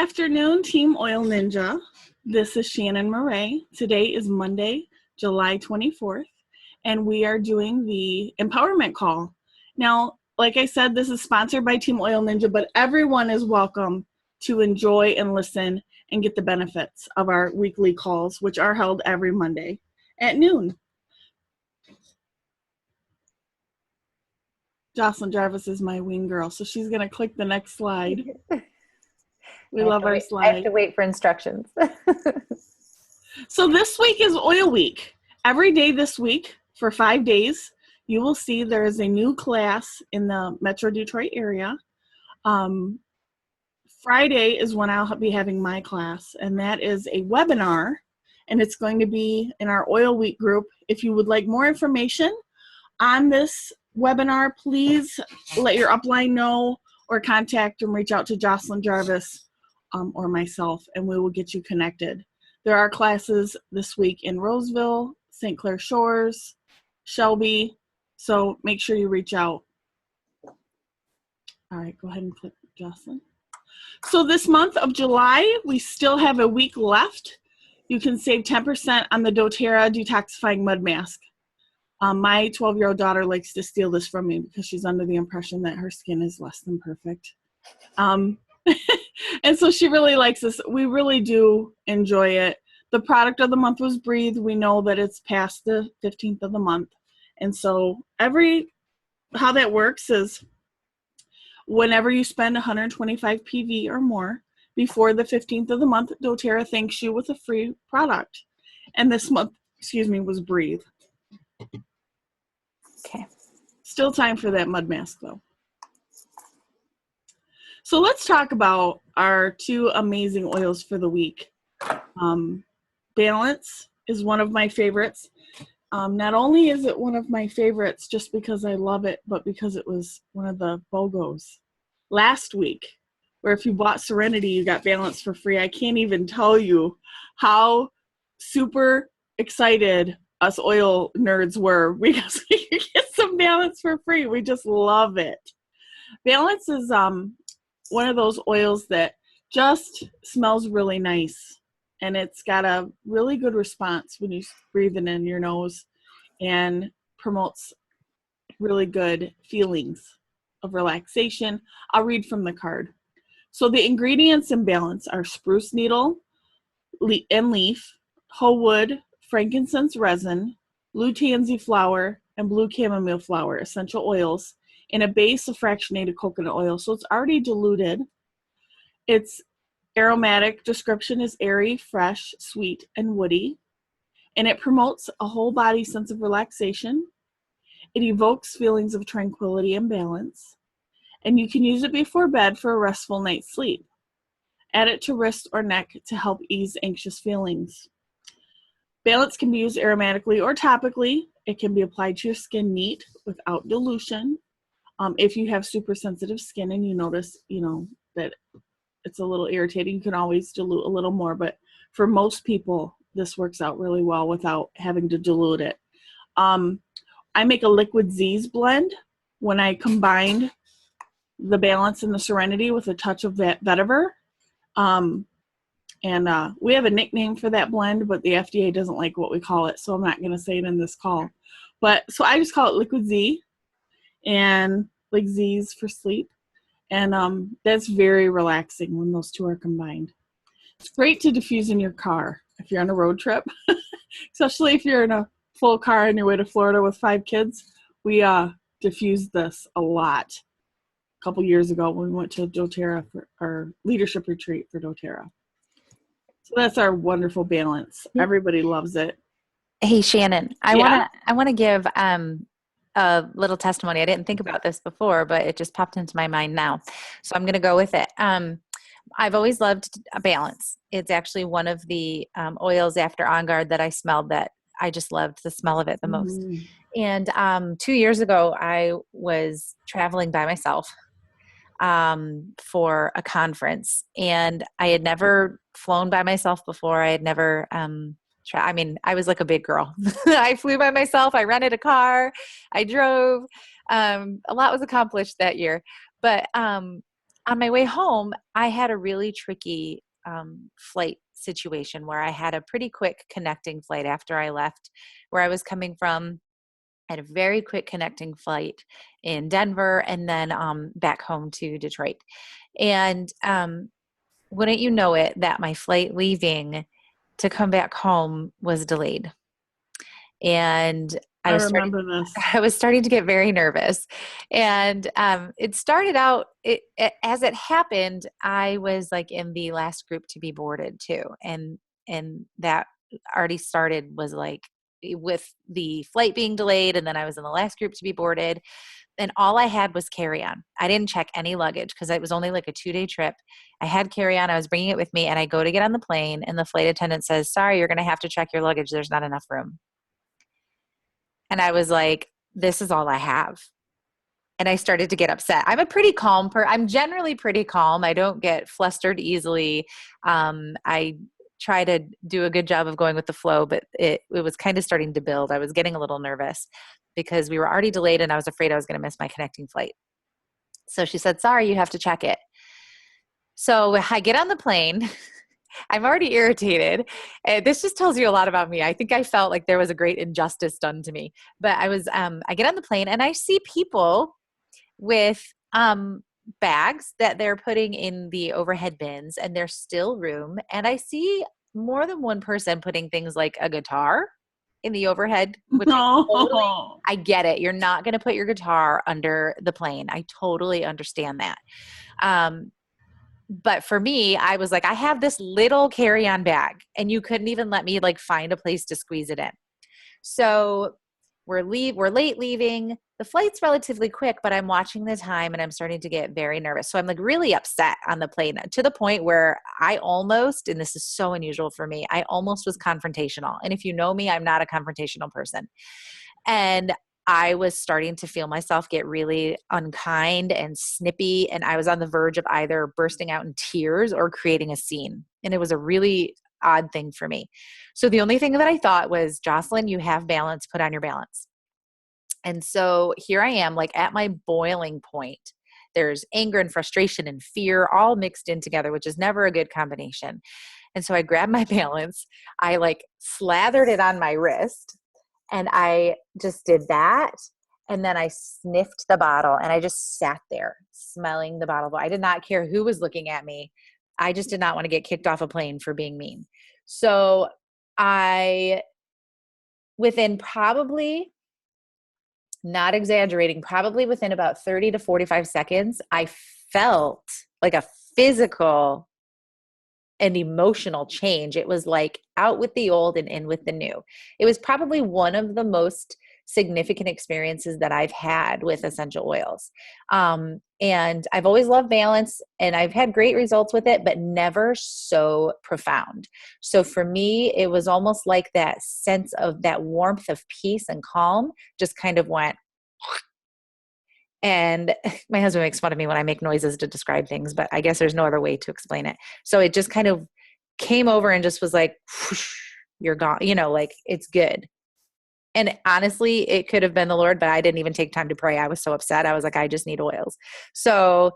afternoon, Team Oil Ninja. This is Shannon Murray. Today is Monday, July 24th, and we are doing the empowerment call. Now, like I said, this is sponsored by Team Oil Ninja, but everyone is welcome to enjoy and listen and get the benefits of our weekly calls, which are held every Monday at noon. Jocelyn Jarvis is my wing girl, so she's going to click the next slide. We love our slide. I have to wait for instructions. So this week is Oil Week. Every day this week for 5 days, you will see there is a new class in the Metro Detroit area. Friday is when I'll be having my class, and that is a webinar, and it's going to be in our Oil Week group. If you would like more information on this webinar, please let your upline know or contact and reach out to Jocelyn Jarvis or myself, and we will get you connected. There are classes this week in Roseville, St. Clair Shores, Shelby, so make sure you reach out. All right, go ahead and click Jocelyn. So this month of July, we still have a week left. You can save 10% on the doTERRA Detoxifying Mud Mask. My 12-year-old daughter likes to steal this from me because she's under the impression that her skin is less than perfect. And so she really likes this. We really do enjoy it. The product of the month was Breathe. We know that it's past the 15th of the month. And so how that works is whenever you spend 125 PV or more before the 15th of the month, doTERRA thanks you with a free product. And this month, was Breathe. Okay. Still time for that mud mask though. So let's talk about our two amazing oils for the week. Balance is one of my favorites. Not only is it one of my favorites just because I love it, but because it was one of the BOGOs last week, where if you bought Serenity, you got Balance for free. I can't even tell you how super excited us oil nerds were because we could get some Balance for free. We just love it. Balance is one of those oils that just smells really nice, and it's got a really good response when you breathe it in your nose and promotes really good feelings of relaxation. I'll read from the card. So the ingredients in Balance are spruce needle and leaf, whole wood, frankincense resin, blue tansy flower, and blue chamomile flower, essential oils, in a base of fractionated coconut oil. So it's already diluted. Its aromatic description is airy, fresh, sweet, and woody. And it promotes a whole body sense of relaxation. It evokes feelings of tranquility and balance. And you can use it before bed for a restful night's sleep. Add it to wrist or neck to help ease anxious feelings. Balance can be used aromatically or topically. It can be applied to your skin neat without dilution. If you have super sensitive skin and you notice, that it's a little irritating, you can always dilute a little more. But for most people, this works out really well without having to dilute it. I make a Liquid Z's blend when I combine the Balance and the Serenity with a touch of that vetiver. And we have a nickname for that blend, but the FDA doesn't like what we call it, so I'm not going to say it in this call. So I just call it Liquid Z, and like Z's for sleep. And that's very relaxing when those two are combined. It's great to diffuse in your car if you're on a road trip, especially if you're in a full car on your way to Florida with 5 kids. We diffused this a lot a couple years ago when we went to doTERRA for our leadership retreat for doTERRA. So that's our wonderful Balance. Everybody loves it. Hey, Shannon, I want to give a little testimony. I didn't think about this before, but it just popped into my mind now. So I'm going to go with it. I've always loved Balance. It's actually one of the oils after On Guard that I smelled that I just loved the smell of it the most. And 2 years ago, I was traveling by myself for a conference, and I had never flown by myself before. I had never I was like a big girl. I flew by myself. I rented a car. I drove. A lot was accomplished that year. But on my way home, I had a really tricky flight situation where I had a pretty quick connecting flight after I left where I was coming from. I had a very quick connecting flight in Denver and then back home to Detroit. And wouldn't you know it, that my flight leaving to come back home was delayed. And I remember this. I was starting to get very nervous. And it started out, as it happened, I was like in the last group to be boarded too. And that already started was like with the flight being delayed. And then I was in the last group to be boarded. And all I had was carry on. I didn't check any luggage because it was only like a 2-day trip. I had carry on. I was bringing it with me. And I go to get on the plane. And the flight attendant says, sorry, you're going to have to check your luggage. There's not enough room. And I was like, this is all I have. And I started to get upset. I'm a pretty calm I'm generally pretty calm. I don't get flustered easily. I try to do a good job of going with the flow, but it was kind of starting to build. I was getting a little nervous because we were already delayed and I was afraid I was going to miss my connecting flight. So she said, sorry, you have to check it. So I get on the plane. I'm already irritated. This just tells you a lot about me. I think I felt like there was a great injustice done to me. But I get on the plane and I see people with bags that they're putting in the overhead bins and there's still room. And I see more than one person putting things like a guitar in the overhead, which No. I get it. You're not going to put your guitar under the plane. I totally understand that. But for me, I was like, I have this little carry-on bag and you couldn't even let me like find a place to squeeze it in. So we're late leaving. The flight's relatively quick, but I'm watching the time and I'm starting to get very nervous. So I'm like really upset on the plane to the point where I almost, and this is so unusual for me, I almost was confrontational. And if you know me, I'm not a confrontational person. And I was starting to feel myself get really unkind and snippy. And I was on the verge of either bursting out in tears or creating a scene. And it was a really odd thing for me. So the only thing that I thought was, Jocelyn, you have balance, put on your balance. And so here I am, like at my boiling point. There's anger and frustration and fear all mixed in together, which is never a good combination. And so I grabbed my balance. I like slathered it on my wrist. And I just did that. And then I sniffed the bottle and I just sat there smelling the bottle. I did not care who was looking at me. I just did not want to get kicked off a plane for being mean. So within probably, not exaggerating, probably within about 30 to 45 seconds, I felt like a physical and emotional change. It was like out with the old and in with the new. It was probably one of the most significant experiences that I've had with essential oils. And I've always loved balance and I've had great results with it, but never so profound. So for me, it was almost like that sense of that warmth of peace and calm just kind of went. And my husband makes fun of me when I make noises to describe things, but I guess there's no other way to explain it. So it just kind of came over and just was like, whoosh, you're gone, like it's good. And honestly, it could have been the Lord, but I didn't even take time to pray. I was so upset. I was like, I just need oils. So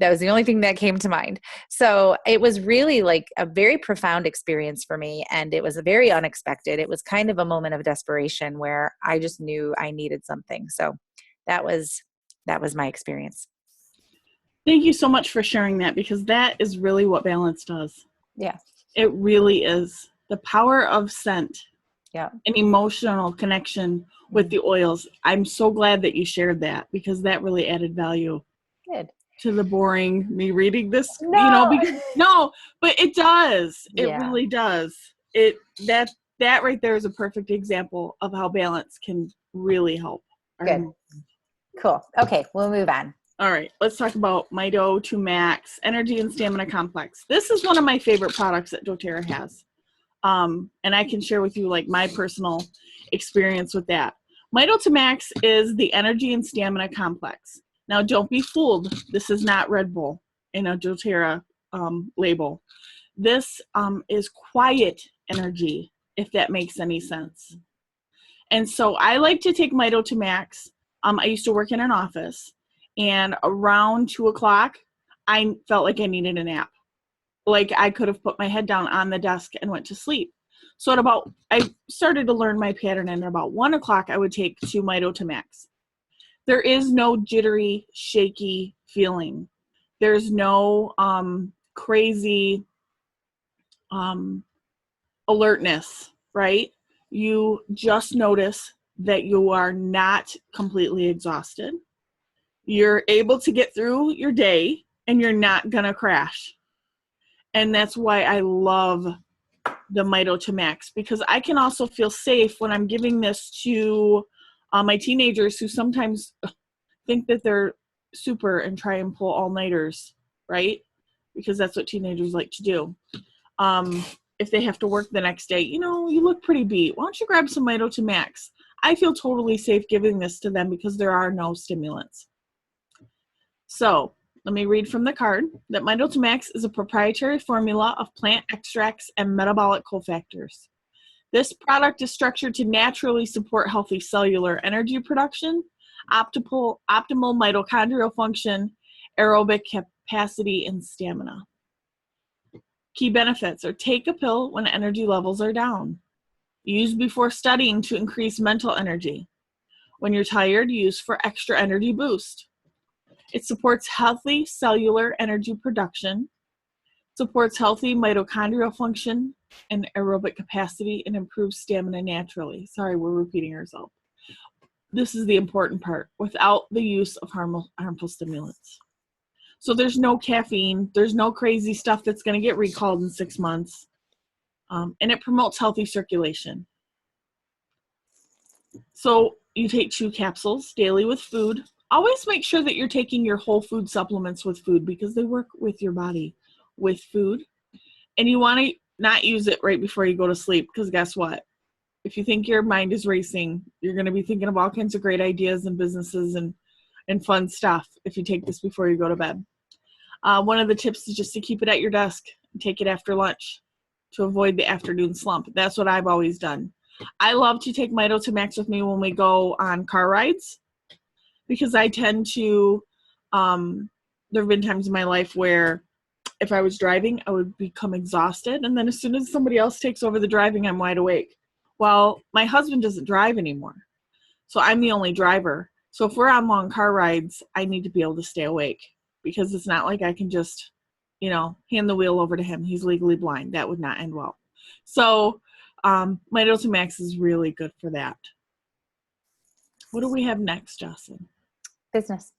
that was the only thing that came to mind. So it was really like a very profound experience for me. And it was very unexpected. It was kind of a moment of desperation where I just knew I needed something. So that was my experience. Thank you so much for sharing that, because that is really what balance does. Yeah. It really is. The power of scent. Yeah. An emotional connection with the oils. I'm so glad that you shared that, because that really added value. Good. To the boring me reading this, No. But it does. It Yeah. really does. That right there is a perfect example of how balance can really help. Good. Cool. Okay, we'll move on. All right, let's talk about Mito 2 Max Energy and Stamina Complex. This is one of my favorite products that doTERRA has. And I can share with you like my personal experience with that. Mito 2 Max is the Energy and Stamina Complex. Now, don't be fooled. This is not Red Bull in a doTERRA label. This is quiet energy, if that makes any sense. And so I like to take Mito 2 Max. I used to work in an office, and around 2 o'clock, I felt like I needed a nap. Like I could have put my head down on the desk and went to sleep. So I started to learn my pattern, and at about 1 o'clock, I would take 2 Mito to max. There is no jittery, shaky feeling. There's no crazy alertness, right? You just notice that you are not completely exhausted. You're able to get through your day and you're not going to crash. And that's why I love the Mito to Max, because I can also feel safe when I'm giving this to my teenagers who sometimes think that they're super and try and pull all-nighters, right? Because that's what teenagers like to do. If they have to work the next day, you look pretty beat. Why don't you grab some Mito to Max? I feel totally safe giving this to them because there are no stimulants. So let me read from the card that Mito to Max is a proprietary formula of plant extracts and metabolic cofactors. This product is structured to naturally support healthy cellular energy production, optimal mitochondrial function, aerobic capacity, and stamina. Key benefits are: take a pill when energy levels are down. Use before studying to increase mental energy. When you're tired, use for extra energy boost. It supports healthy cellular energy production, supports healthy mitochondrial function and aerobic capacity, and improves stamina naturally. Sorry, we're repeating ourselves. This is the important part, without the use of harmful stimulants. So there's no caffeine, there's no crazy stuff that's going to get recalled in 6 months, and it promotes healthy circulation. So you take 2 capsules daily with food. Always make sure that you're taking your whole food supplements with food because they work with your body with food. And you want to not use it right before you go to sleep, because guess what? If you think your mind is racing, you're going to be thinking of all kinds of great ideas and businesses and fun stuff if you take this before you go to bed. One of the tips is just to keep it at your desk and take it after lunch to avoid the afternoon slump. That's what I've always done. I love to take Mito to Max with me when we go on car rides, because I tend to, there have been times in my life where if I was driving, I would become exhausted. And then as soon as somebody else takes over the driving, I'm wide awake. Well, my husband doesn't drive anymore, so I'm the only driver. So if we're on long car rides, I need to be able to stay awake, because it's not like I can just, hand the wheel over to him. He's legally blind. That would not end well. So Mito to Max is really good for that. What do we have next, Jocelyn? Business.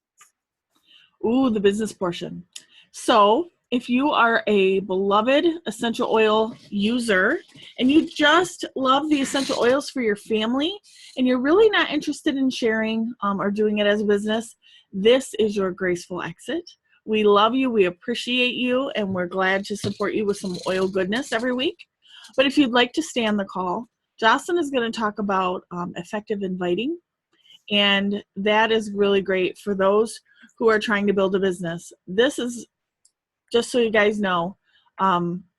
Ooh, the business portion. So if you are a beloved essential oil user and you just love the essential oils for your family and you're really not interested in sharing or doing it as a business, this is your graceful exit. We love you, we appreciate you, and we're glad to support you with some oil goodness every week. But if you'd like to stay on the call, Jocelyn is going to talk about effective inviting. And that is really great for those who are trying to build a business. This is, just so you guys know,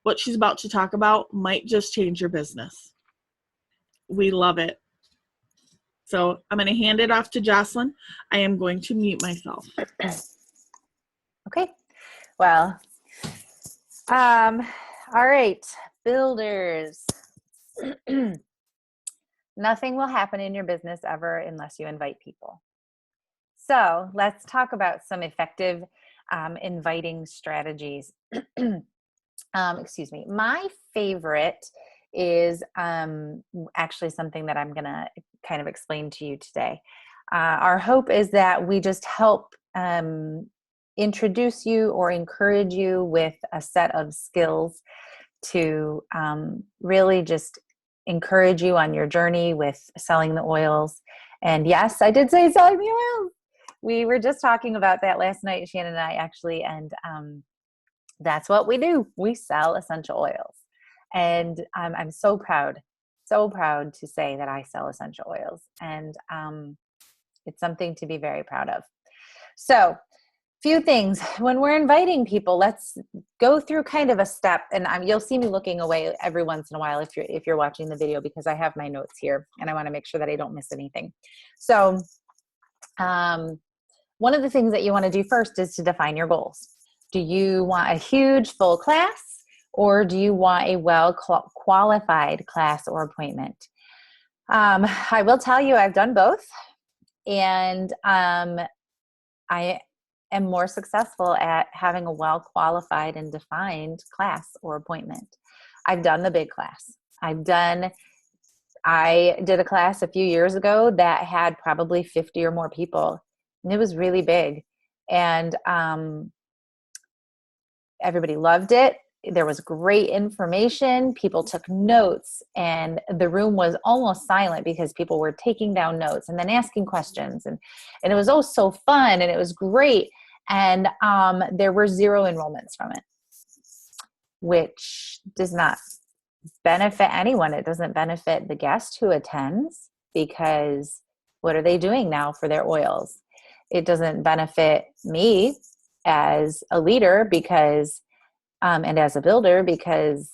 what she's about to talk about might just change your business. We love it. So I'm going to hand it off to Jocelyn. I am going to mute myself. Okay. Well, all right, builders. Nothing will happen in your business ever unless you invite people. So let's talk about some effective inviting strategies. Excuse me. My favorite is actually something that I'm going to kind of explain to you today. Our hope is that we just help introduce you or encourage you with a set of skills to really just encourage you on your journey with selling the oils. And yes, I did say selling the oils. We were just talking about that last night, Shannon and I actually, and that's what we do. We sell essential oils. And I'm so proud to say that I sell essential oils. And it's something to be very proud of. So, few things. When we're inviting people, let's go through kind of a step, and you'll see me looking away every once in a while if you're watching the video, because I have my notes here and I want to make sure that I don't miss anything. So one of the things that you want to do first is to define your goals. Do you want a huge full class, or do you want a qualified class or appointment? I will tell you, I've done both, and I am more successful at having a well-qualified and defined class or appointment. I've done the big class. I did a class a few years ago that had probably 50 or more people, and it was really big. And everybody loved it. There was great information. People took notes, and the room was almost silent because people were taking down notes and then asking questions. And it was oh so fun, and it was great. And there were 0 enrollments from it, which does not benefit anyone. It doesn't benefit the guest who attends, because what are they doing now for their oils? It doesn't benefit me as a leader because and as a builder, because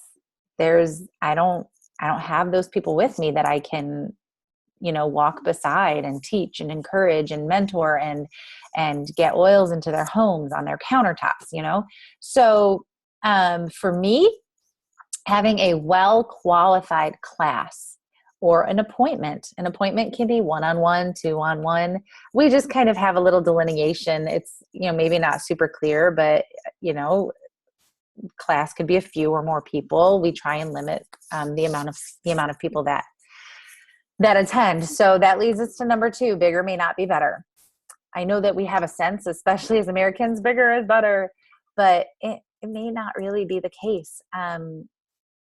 I don't have those people with me that I can, walk beside and teach and encourage and mentor and get oils into their homes on their countertops, So for me, having a well-qualified class or an appointment can be one-on-one, two-on-one. We just kind of have a little delineation. It's, maybe not super clear, but, class could be a few or more people. We try and limit the amount of people that attend. So that leads us to number 2, bigger may not be better. I know that we have a sense, especially as Americans, bigger is better, but it may not really be the case.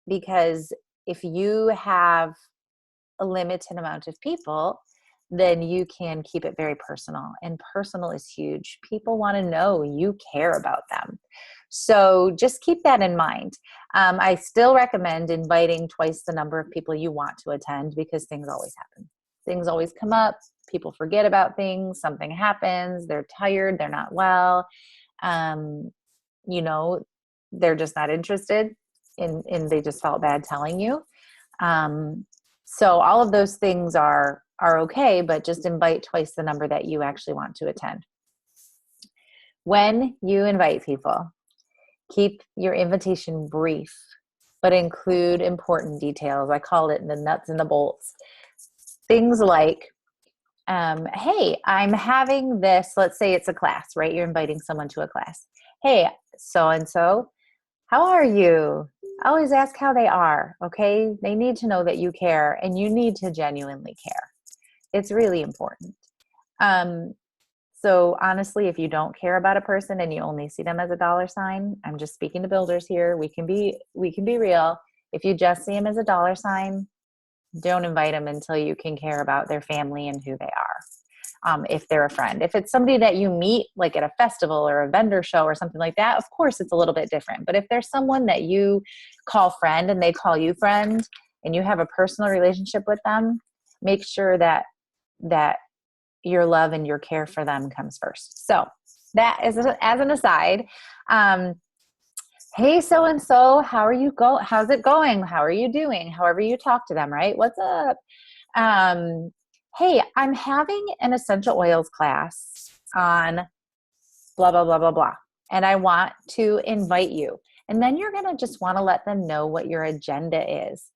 Because if you have a limited amount of people, then you can keep it very personal. And personal is huge. People want to know you care about them. So just keep that in mind. I still recommend inviting twice the number of people you want to attend, because things always happen. Things always come up. People forget about things. Something happens. They're tired. They're not well. They're just not interested, and they just felt bad telling you. So all of those things are okay, but just invite twice the number that you actually want to attend. When you invite people, keep your invitation brief, but include important details. I call it the nuts and the bolts. Things like, hey, I'm having this, let's say it's a class, right? You're inviting someone to a class. Hey, so-and-so, how are you? Always ask how they are, okay? They need to know that you care, and you need to genuinely care. It's really important. So honestly, if you don't care about a person and you only see them as a dollar sign, I'm just speaking to builders here. We can be real. If you just see them as a dollar sign, don't invite them until you can care about their family and who they are. If they're a friend, if it's somebody that you meet like at a festival or a vendor show or something like that, of course it's a little bit different. But if there's someone that you call friend and they call you friend and you have a personal relationship with them, make sure that your love and your care for them comes first. So that is as an aside. Hey, so-and-so, how's it going? How are you doing? However you talk to them, right? What's up? Hey, I'm having an essential oils class on blah, blah, blah, blah, blah. And I want to invite you. And then you're going to just want to let them know what your agenda is.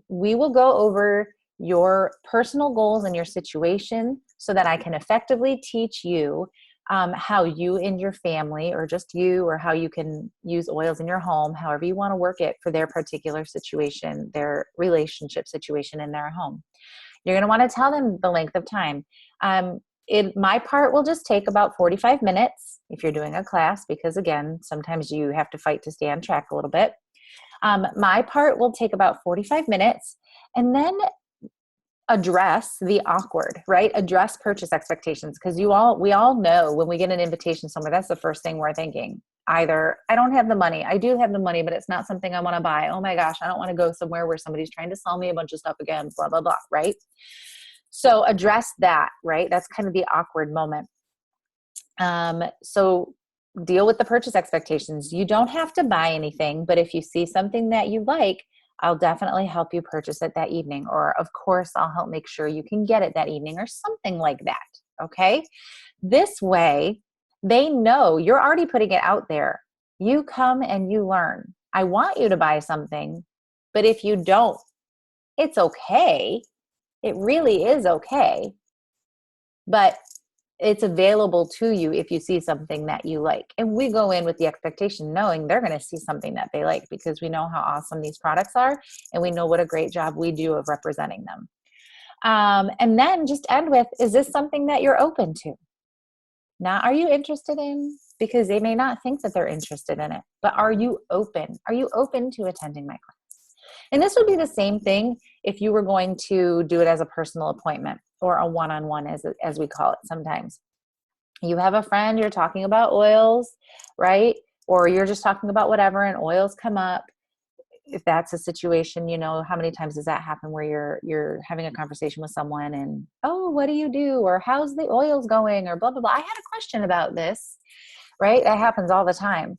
We will go over your personal goals and your situation so that I can effectively teach you how you and your family, or just you, or how you can use oils in your home, however you want to work it for their particular situation, their relationship situation in their home. You're going to want to tell them the length of time. My part will just take about 45 minutes if you're doing a class, because again, sometimes you have to fight to stay on track a little bit. My part will take about 45 minutes, and then address the awkward, right? Address purchase expectations. Because we all know when we get an invitation somewhere, that's the first thing we're thinking. Either I don't have the money, I do have the money, but it's not something I want to buy. Oh my gosh, I don't want to go somewhere where somebody's trying to sell me a bunch of stuff again, blah, blah, blah, right? So address that, right? That's kind of the awkward moment. So deal with the purchase expectations. You don't have to buy anything, but if you see something that you like, I'll definitely help you purchase it that evening. Or of course, I'll help make sure you can get it that evening, or something like that. Okay. This way, They know you're already putting it out there. You come and you learn. I want you to buy something, but if you don't, it's okay. It really is okay. But it's available to you if you see something that you like. And we go in with the expectation knowing they're going to see something that they like, because we know how awesome these products are and we know what a great job we do of representing them. And then just end with, is this something that you're open to? Now, are you interested in? Because they may not think that they're interested in it, but are you open? Are you open to attending my class? And this would be the same thing if you were going to do it as a personal appointment or a one-on-one, as we call it sometimes. You have a friend, you're talking about oils, right? Or you're just talking about whatever and oils come up. If that's a situation, you know, how many times does that happen where you're having a conversation with someone and, oh, what do you do? Or how's the oils going? Or blah, blah, blah. I had a question about this, right? That happens all the time.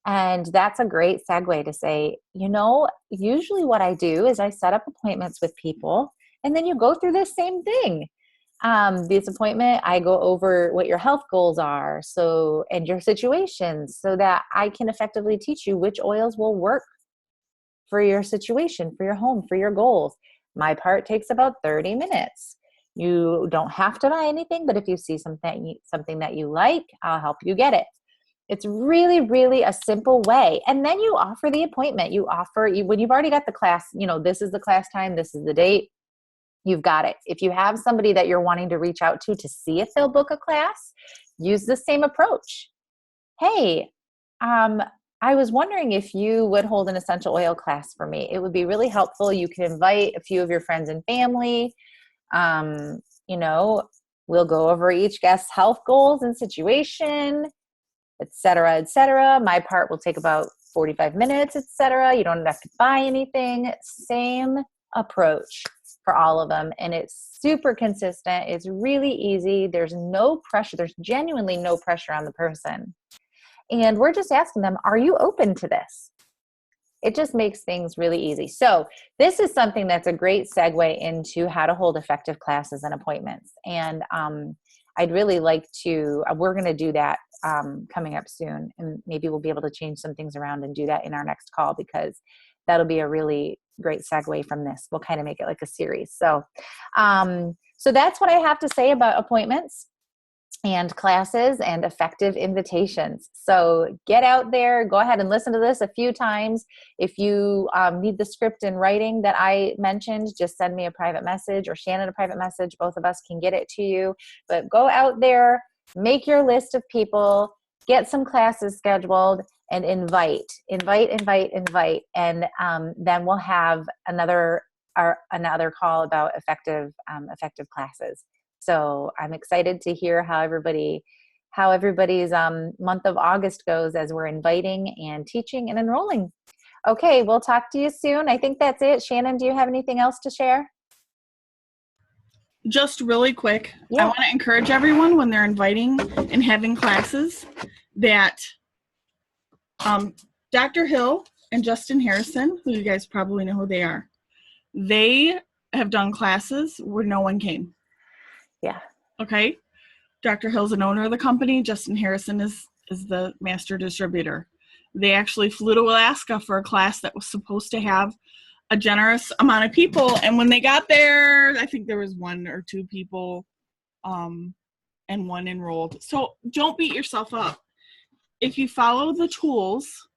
And that's a great segue to say, you know, usually what I do is I set up appointments with people and then you go through this same thing. This appointment, I go over what your health goals are, so, and your situations, so that I can effectively teach you which oils will work for your situation, for your home, for your goals. My part takes about 30 minutes. You don't have to buy anything, but if you see something that you like, I'll help you get it. It's really, really a simple way. And then you offer the appointment. When you've already got the class, you know, this is the class time, this is the date, you've got it. If you have somebody that you're wanting to reach out to see if they'll book a class, use the same approach. Hey, I was wondering if you would hold an essential oil class for me. It would be really helpful. You can invite a few of your friends and family. You know, we'll go over each guest's health goals and situation, et cetera, et cetera. My part will take about 45 minutes, et cetera. You don't have to buy anything. Same approach for all of them. And it's super consistent. It's really easy. There's no pressure. There's genuinely no pressure on the person. And we're just asking them, are you open to this? It just makes things really easy. So this is something that's a great segue into how to hold effective classes and appointments. And I'd really like to, we're going to do that coming up soon. And maybe we'll be able to change some things around and do that in our next call, because that'll be a really great segue from this. We'll kind of make it like a series. So, so that's what I have to say about appointments and classes and effective invitations. So get out there, go ahead and listen to this a few times. If you need the script in writing that I mentioned, just send me a private message, or Shannon a private message. Both of us can get it to you. But go out there, make your list of people, get some classes scheduled, and invite. And then we'll have another call about effective classes. So I'm excited to hear how everybody's month of August goes as we're inviting and teaching and enrolling. Okay, we'll talk to you soon. I think that's it. Shannon, do you have anything else to share? Just really quick, Yeah. I want to encourage everyone when they're inviting and having classes that Dr. Hill and Justin Harrison, who you guys probably know who they are, they have done classes where no one came. Yeah. Okay. Dr. Hill's an owner of the company. Justin Harrison is the master distributor. They actually flew to Alaska for a class that was supposed to have a generous amount of people. And when they got there, I think there was 1 or 2 people and 1 enrolled. So don't beat yourself up. If you follow the tools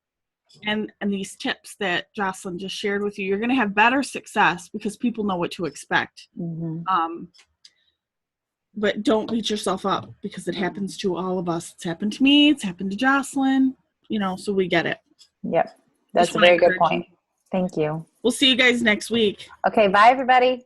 and these tips that Jocelyn just shared with you, you're going to have better success because people know what to expect. Mm-hmm. But don't beat yourself up, because it happens to all of us. It's happened to me. It's happened to Jocelyn, so we get it. Yep. That's a very good point. Thank you. We'll see you guys next week. Okay. Bye, everybody.